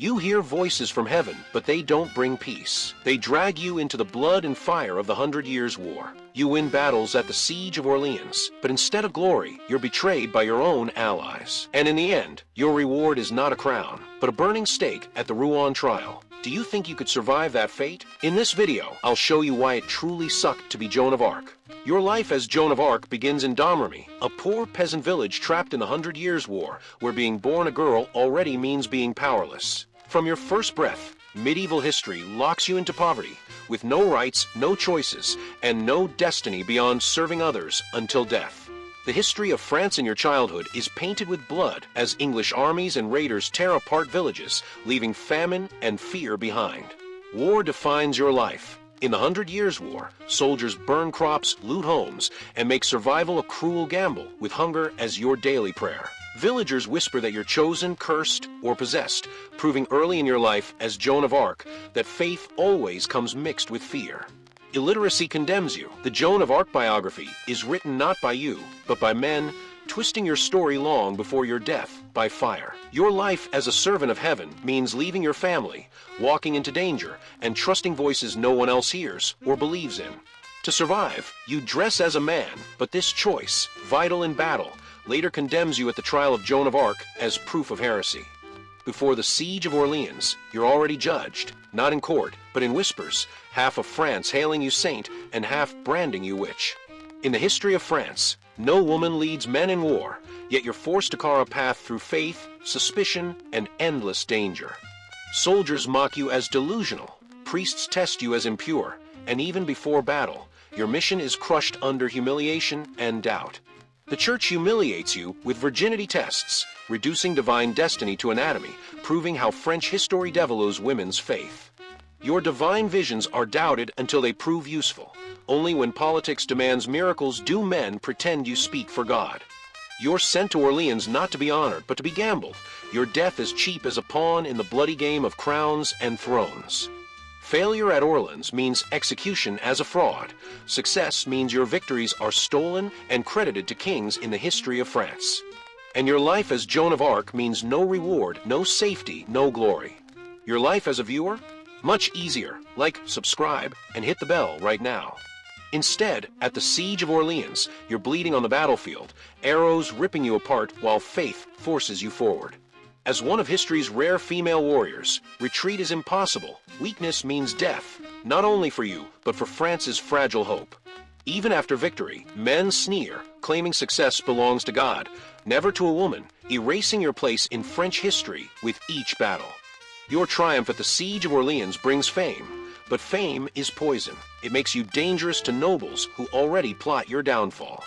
You hear voices from heaven, but they don't bring peace. They drag you into the blood and fire of the 100 Years' War. You win battles at the Siege of Orléans, but instead of glory, you're betrayed by your own allies. And in the end, your reward is not a crown, but a burning stake at the Rouen trial. Do you think you could survive that fate? In this video, I'll show you why it truly sucked to be Joan of Arc. Your life as Joan of Arc begins in Domremy, a poor peasant village trapped in the 100 Years' War, where being born a girl already means being powerless. From your first breath, medieval history locks you into poverty, with no rights, no choices, and no destiny beyond serving others until death. The history of France in your childhood is painted with blood as English armies and raiders tear apart villages, leaving famine and fear behind. War defines your life. In the 100 Years' War, soldiers burn crops, loot homes, and make survival a cruel gamble, with hunger as your daily prayer. Villagers whisper that you're chosen, cursed, or possessed, proving early in your life as Joan of Arc that faith always comes mixed with fear. Illiteracy condemns you. The Joan of Arc biography is written not by you, but by men, twisting your story long before your death by fire. Your life as a servant of heaven means leaving your family, walking into danger, and trusting voices no one else hears or believes in. To survive, you dress as a man, but this choice, vital in battle, later condemns you at the trial of Joan of Arc as proof of heresy. Before the Siege of Orléans, you're already judged, not in court, but in whispers, half of France hailing you saint and half branding you witch. In the history of France, no woman leads men in war, yet you're forced to carve a path through faith, suspicion, and endless danger. Soldiers mock you as delusional, priests test you as impure, and even before battle, your mission is crushed under humiliation and doubt. The church humiliates you with virginity tests, reducing divine destiny to anatomy, proving how French history devalues women's faith. Your divine visions are doubted until they prove useful. Only when politics demands miracles do men pretend you speak for God. You're sent to Orleans not to be honored, but to be gambled. Your death is cheap as a pawn in the bloody game of crowns and thrones. Failure at Orleans means execution as a fraud. Success means your victories are stolen and credited to kings in the history of France. And your life as Joan of Arc means no reward, no safety, no glory. Your life as a viewer? Much easier. Like, subscribe, and hit the bell right now. Instead, at the Siege of Orleans, you're bleeding on the battlefield, arrows ripping you apart while faith forces you forward. As one of history's rare female warriors, retreat is impossible. Weakness means death, not only for you, but for France's fragile hope. Even after victory, men sneer, claiming success belongs to God, never to a woman, erasing your place in French history with each battle. Your triumph at the Siege of Orleans brings fame, but fame is poison. It makes you dangerous to nobles who already plot your downfall.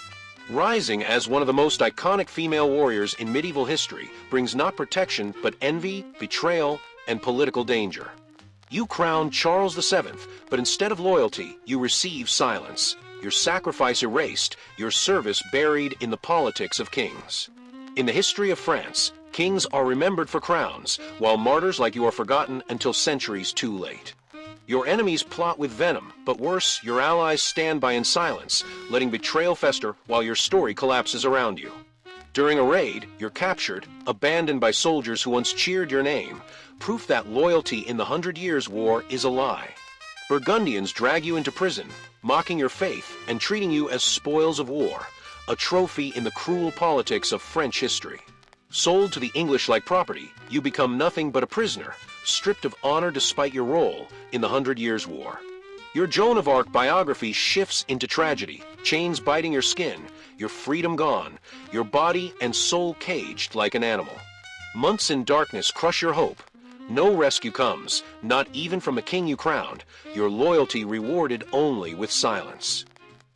Rising as one of the most iconic female warriors in medieval history brings not protection but envy, betrayal, and political danger. You crown Charles VII, but instead of loyalty, you receive silence. Your sacrifice erased, your service buried in the politics of kings. In the history of France, kings are remembered for crowns, while martyrs like you are forgotten until centuries too late. Your enemies plot with venom, but worse, your allies stand by in silence, letting betrayal fester while your story collapses around you. During a raid, you're captured, abandoned by soldiers who once cheered your name, proof that loyalty in the 100 Years' War is a lie. Burgundians drag you into prison, mocking your faith and treating you as spoils of war, a trophy in the cruel politics of French history. Sold to the English like property, you become nothing but a prisoner, stripped of honor despite your role in the 100 Years' War. Your Joan of Arc biography shifts into tragedy, chains biting your skin, your freedom gone, your body and soul caged like an animal. Months in darkness crush your hope. No rescue comes, not even from the king you crowned, your loyalty rewarded only with silence.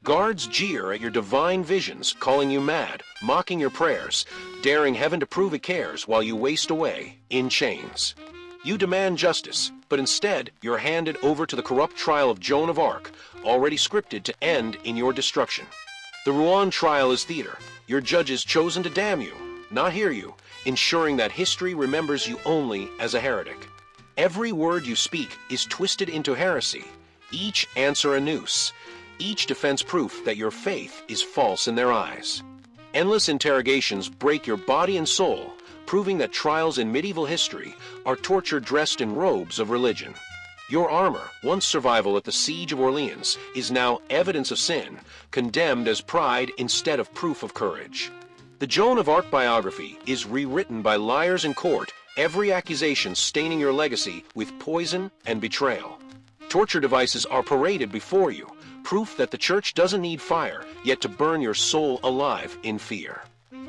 Guards jeer at your divine visions, calling you mad, mocking your prayers, daring heaven to prove it cares while you waste away in chains. You demand justice, but instead you're handed over to the corrupt trial of Joan of Arc, already scripted to end in your destruction. The Rouen trial is theater, your judges chosen to damn you, not hear you, ensuring that history remembers you only as a heretic. Every word you speak is twisted into heresy, each answer a noose, each defense proof that your faith is false in their eyes. Endless interrogations break your body and soul, proving that trials in medieval history are torture dressed in robes of religion. Your armor, once survival at the siege of Orleans, is now evidence of sin, condemned as pride instead of proof of courage. The Joan of Arc biography is rewritten by liars in court, every accusation staining your legacy with poison and betrayal. Torture devices are paraded before you, proof that the church doesn't need fire, yet to burn your soul alive in fear.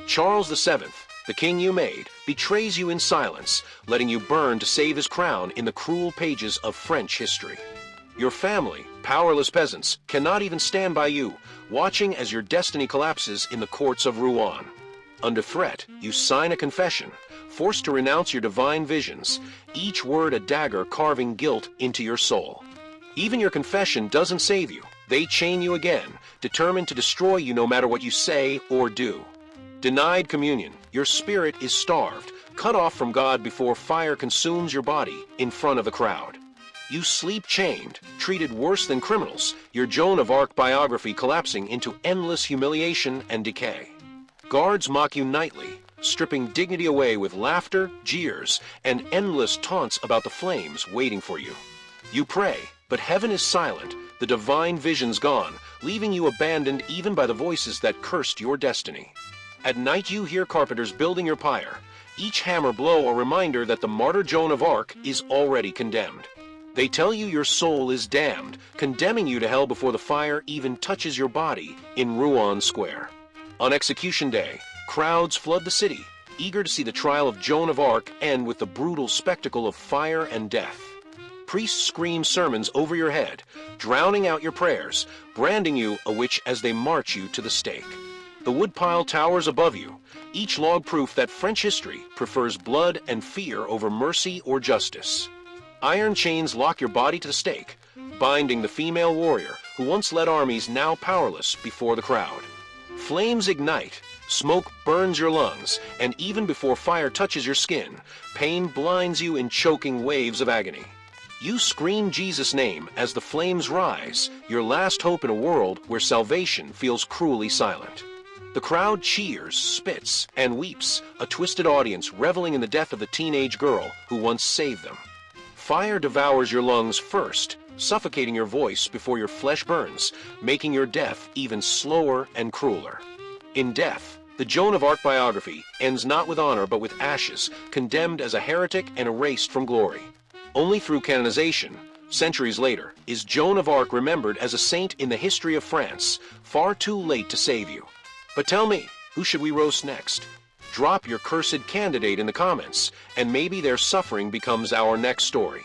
Charles VII, the king you made, betrays you in silence, letting you burn to save his crown in the cruel pages of French history. Your family, powerless peasants, cannot even stand by you, watching as your destiny collapses in the courts of Rouen. Under threat, you sign a confession, forced to renounce your divine visions, each word a dagger carving guilt into your soul. Even your confession doesn't save you. They chain you again, determined to destroy you no matter what you say or do. Denied communion, your spirit is starved, cut off from God before fire consumes your body in front of the crowd. You sleep chained, treated worse than criminals, your Joan of Arc biography collapsing into endless humiliation and decay. Guards mock you nightly, stripping dignity away with laughter, jeers, and endless taunts about the flames waiting for you. You pray, but heaven is silent, the divine vision's gone, leaving you abandoned even by the voices that cursed your destiny. At night you hear carpenters building your pyre, each hammer blow a reminder that the martyr Joan of Arc is already condemned. They tell you your soul is damned, condemning you to hell before the fire even touches your body in Rouen Square. On execution day, crowds flood the city, eager to see the trial of Joan of Arc end with the brutal spectacle of fire and death. Priests scream sermons over your head, drowning out your prayers, branding you a witch as they march you to the stake. The woodpile towers above you, each log proof that French history prefers blood and fear over mercy or justice. Iron chains lock your body to the stake, binding the female warrior who once led armies now powerless before the crowd. Flames ignite, smoke burns your lungs, and even before fire touches your skin, pain blinds you in choking waves of agony. You scream Jesus' name as the flames rise, your last hope in a world where salvation feels cruelly silent. The crowd cheers, spits, and weeps, a twisted audience reveling in the death of the teenage girl who once saved them. Fire devours your lungs first, suffocating your voice before your flesh burns, making your death even slower and crueler. In death, the Joan of Arc biography ends not with honor but with ashes, condemned as a heretic and erased from glory. Only through canonization, centuries later, is Joan of Arc remembered as a saint in the history of France, far too late to save you. But tell me, who should we roast next? Drop your cursed candidate in the comments, and maybe their suffering becomes our next story.